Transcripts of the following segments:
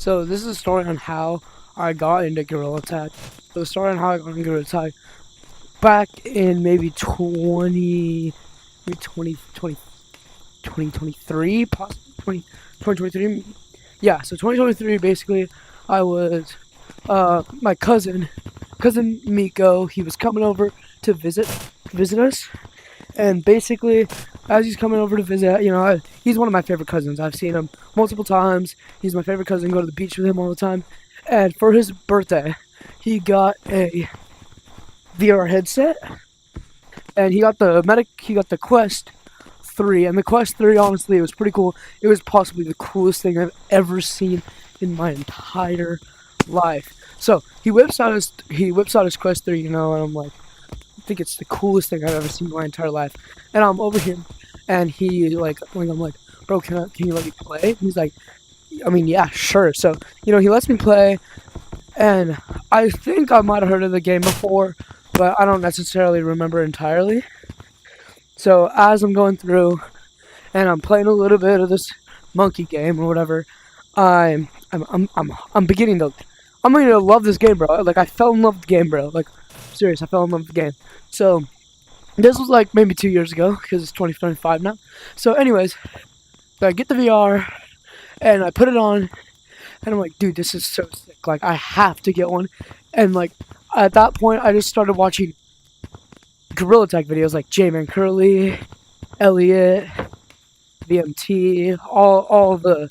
So this is a story on how I got into Gorilla Tag. So the story on how I got into Gorilla Tag back in maybe 2023, possibly 2023. Yeah, so 2023 basically I was my cousin Miko, he was coming over to visit us. And basically, as he's coming over to visit, he's one of my favorite cousins. I've seen him multiple times. He's my favorite cousin. Go to the beach with him all the time. And for his birthday, he got a VR headset, and he got the Quest 3. And the Quest 3, honestly, it was pretty cool. It was possibly the coolest thing I've ever seen in my entire life. So he whips out his Quest 3, and I'm like, I think it's the coolest thing I've ever seen in my entire life. And I'm over him, and I'm like, bro, can you let me play? He's like, I mean, yeah, sure. So, he lets me play, and I think I might have heard of the game before, but I don't necessarily remember entirely. So as I'm going through, and I'm playing a little bit of this monkey game or whatever, I'm beginning to love this game, bro. Like, I fell in love with the game, bro. Like, serious, I fell in love with the game. So this was like maybe 2 years ago, because it's 2025 now. So anyways, so I get the VR and I put it on, and I'm like, dude, this is so sick. Like, I have to get one. And like, at that point, I just started watching Gorilla Tag videos like J-Man Curly, Elliot, VMT, all the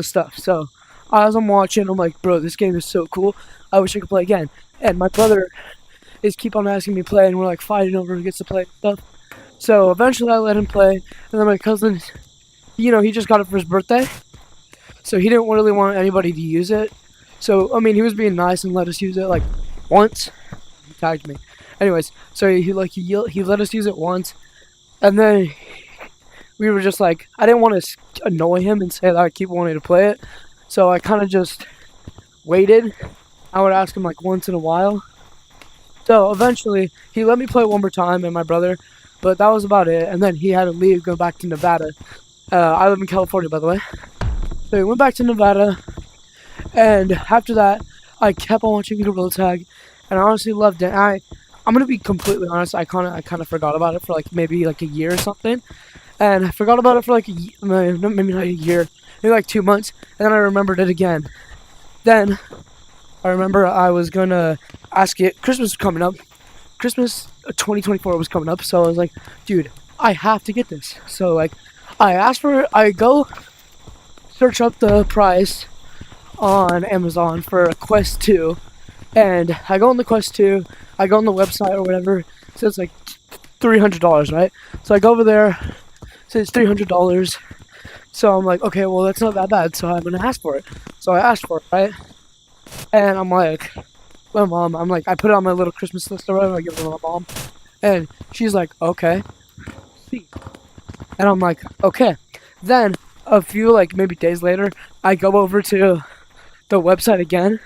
stuff. So as I'm watching, I'm like, bro, this game is so cool. I wish I could play again. And my brother is keep on asking me to play, and we're like fighting over who gets to play stuff. So eventually I let him play, and then my cousin, he just got it for his birthday, so he didn't really want anybody to use it. So I mean, he was being nice and let us use it like once. He tagged me. Anyways, so he let us use it once, and then we were just like, I didn't want to annoy him and say that I keep wanting to play it, so I kind of just waited. I would ask him like once in a while. So eventually, he let me play one more time, and my brother, but that was about it. And then he had to leave, go back to Nevada. I live in California, by the way. So he went back to Nevada, and after that, I kept on watching Gorilla Tag, and I honestly loved it. I'm gonna be completely honest. I kind of forgot about it for like maybe like a year or something, and I forgot about it for like maybe not a year, maybe like 2 months, and then I remembered it again. Then I remember I was gonna ask it. Christmas was coming up. Christmas 2024 was coming up, so I was like, dude, I have to get this. So like, I go search up the price on Amazon for a Quest 2, and I go on the Quest 2, I go on the website or whatever, so it's like $300, right? So I go over there, so it's $300. So I'm like, okay, well, that's not that bad, so I'm gonna ask for it. So I asked for it, right? And I'm like, my mom, I put it on my little Christmas list or whatever, I give it to my mom. And she's like, okay. See. And I'm like, okay. Then, a few, like, maybe days later, I go over to the website again.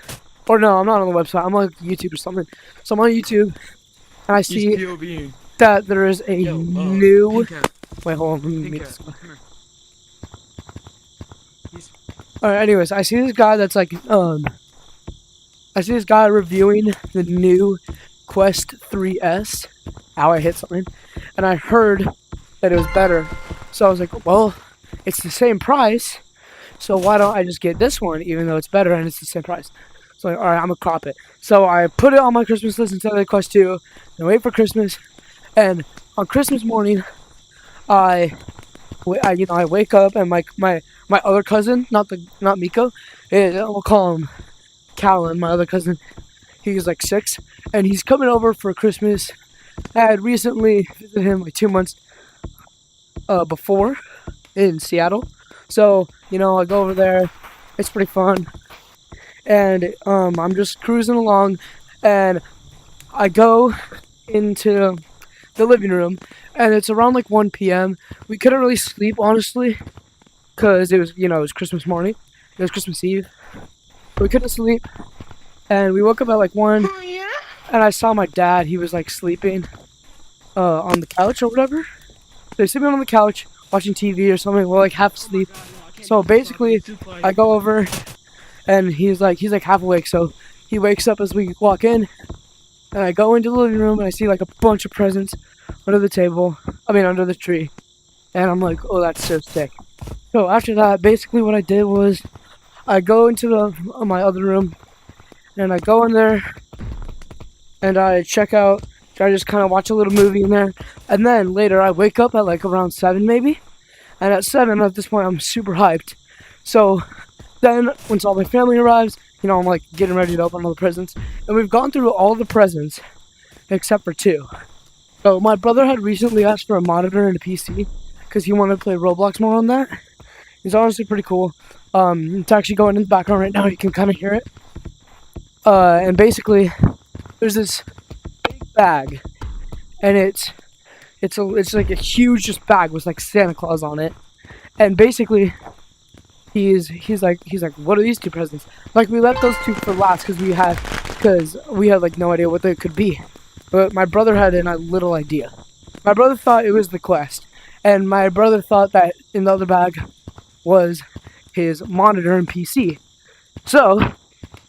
Or no, I'm not on the website, I'm on YouTube or something. So I'm on YouTube, and I see that there is a new... Wait, hold on, let me make this one. Alright, anyways, I see this guy that's like, I see this guy reviewing the new Quest 3S. Ow, I hit something. And I heard that it was better. So I was like, well, it's the same price, so why don't I just get this one, even though it's better and it's the same price? So like, alright, I'm gonna crop it. So I put it on my Christmas list instead of the Quest 2, and wait for Christmas. And on Christmas morning, I wake up, and my other cousin, not Miko, we'll call him Callan, my other cousin, he's like 6, and he's coming over for Christmas. I had recently visited him like 2 months before in Seattle, so I go over there. It's pretty fun, and I'm just cruising along, and I go into the living room, and it's around like 1 p.m. We couldn't really sleep, honestly, because it was it was Christmas morning, it was Christmas Eve. We couldn't sleep, and we woke up at like 1, and I saw my dad. He was like sleeping on the couch or whatever. So he's sleeping on the couch, watching TV or something. We're like half asleep. So basically, I go over, and he's like half awake, so he wakes up as we walk in, and I go into the living room and I see like a bunch of presents under the table. I mean under the tree, and I'm like, oh, that's so sick. So after that, basically what I did was I go into my other room, and I go in there and I check out. I just kind of watch a little movie in there, and then later I wake up at like around 7 maybe, and at 7 at this point I'm super hyped. So then once all my family arrives, you know, I'm like getting ready to open all the presents, and we've gone through all the presents except for 2. So my brother had recently asked for a monitor and a PC because he wanted to play Roblox more on that. It's honestly pretty cool. It's actually going in the background right now. You can kind of hear it. And basically, there's this big bag, and it's like a huge just bag with like Santa Claus on it. And basically, he's like, what are these 2 presents? Like, we left those 2 for last because we had like no idea what they could be. But my brother had a little idea. My brother thought it was the Quest, and my brother thought that in the other bag was his monitor and PC. So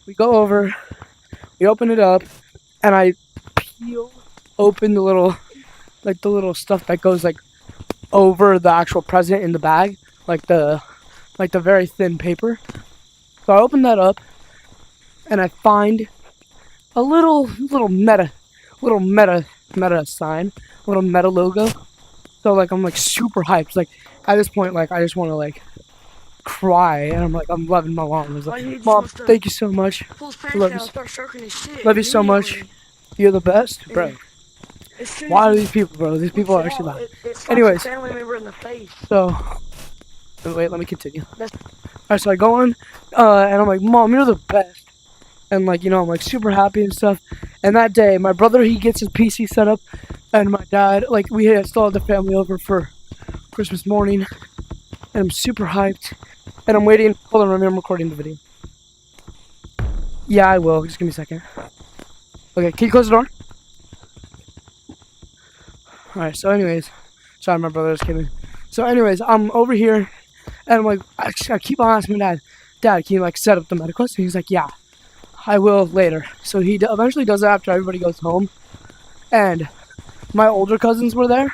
we go over, we open it up, and I peel open the little stuff that goes like over the actual present in the bag, like the very thin paper. So I open that up, and I find a little meta sign, little meta logo. So like I'm like super hyped. Like at this point, like I just want to like cry, and I'm like, I'm loving my mom. I was like, Mom, thank you so much. Love you so much. You're the best, bro. Why are these people, bro? These people are actually loud. Anyways, so wait, let me continue. Alright, so I go on, and I'm like, Mom, you're the best. And like, you know, I'm like super happy and stuff. And that day, my brother, he gets his PC set up, and my dad, like, we still had the family over for Christmas morning, and I'm super hyped. And I'm waiting. Hold on, I'm recording the video. Yeah, I will. Just give me a second. Okay, can you close the door? Alright, so anyways. Sorry, my brother just came in. So anyways, I'm over here, and I'm like, I keep on asking my Dad, can you like set up the medical? And he's like, yeah, I will later. So he eventually does it after everybody goes home. And my older cousins were there.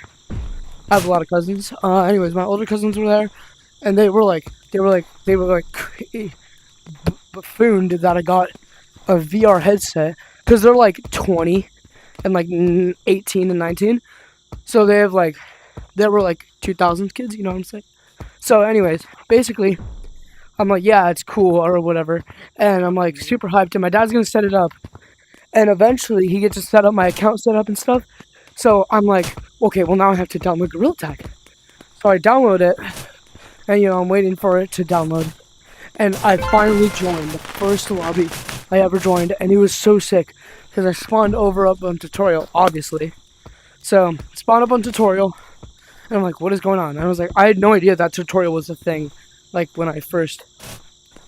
I have a lot of cousins. Anyways, my older cousins were there, and they were like buffooned that I got a VR headset, because they're like 20 and like 18 and 19. So they were like 2000s kids, you know what I'm saying? So anyways, basically, I'm like, yeah, it's cool or whatever. And I'm like super hyped, and my dad's gonna set it up. And eventually he gets to set up my account set up and stuff. So I'm like, okay, well now I have to download Gorilla Tag. So I download it, and you know, I'm waiting for it to download. And I finally joined the first lobby I ever joined, and it was so sick because I spawned over up on tutorial, obviously. So spawned up on tutorial, and I'm like, what is going on? And I was like, I had no idea that tutorial was a thing, like when I first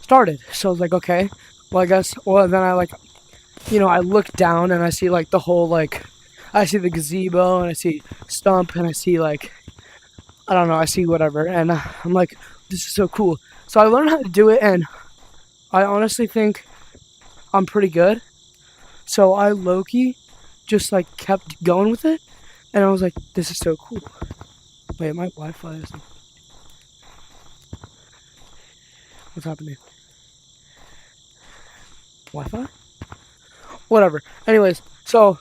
started. So I was like, okay, well I guess. Well then I like, you know, I look down and I see like the whole like, I see the gazebo and I see Stump and I see like, I don't know, I see whatever, and I'm like, this is so cool. So I learned how to do it, and I honestly think I'm pretty good. So I low-key just like kept going with it, and I was like, this is so cool. Wait, my Wi-Fi is... What's happening? Wi-Fi? Whatever. Anyways, so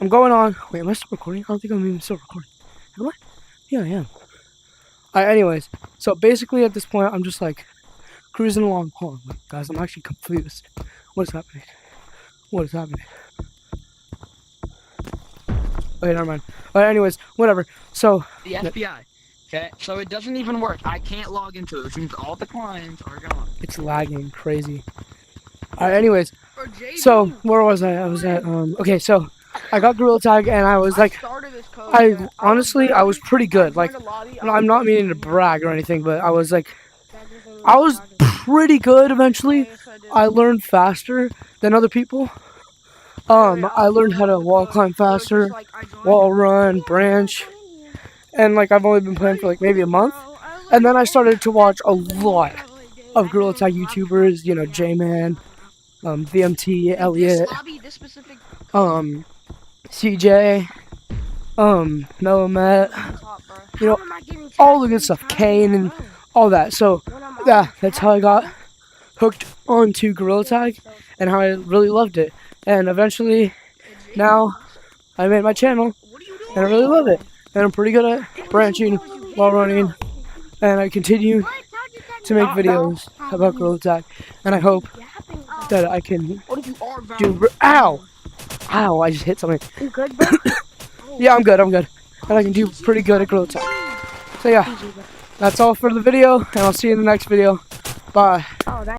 I'm going on. Wait, am I still recording? I don't think I'm even still recording. Am I? Yeah, I am. Anyways, so basically at this point, I'm just like cruising along. Hold on, wait, guys, I'm actually confused. What is happening? What is happening? Okay, never mind. Alright, anyways, whatever. So the FBI. Okay, so it doesn't even work. I can't log into it, which means all the clients are gone. It's lagging crazy. Alright, anyways. So where was I? I was at okay, so I got Gorilla Tag, and I was like, I honestly was pretty good. Like, I'm not meaning to brag or anything, but I was like, I was pretty good eventually. I learned faster than other people. I learned how to wall climb faster, wall run, branch, and like I've only been playing for like maybe a month. And then I started to watch a lot of Gorilla Tag YouTubers. You know, J-Man, VMT, This Elliot, lobby, this specific. CJ, Melamet, Top, bro. you know, How am I getting all the good tagged stuff, 3 times Kane in a and row? all that. So When I'm yeah, already that's how I got tagged, hooked onto Gorilla Tag and how I really loved it. And eventually, now I made my channel What are you doing? and I really love it. And I'm pretty good at branching while running. And I continue to make videos about Gorilla Tag. And I hope that I can What if you are do. Ow! Ow! I just hit something. You good, bro? Yeah, I'm good. I'm good. And I can do pretty good at Gorilla Tag. So yeah, that's all for the video, and I'll see you in the next video. Bye. Oh, that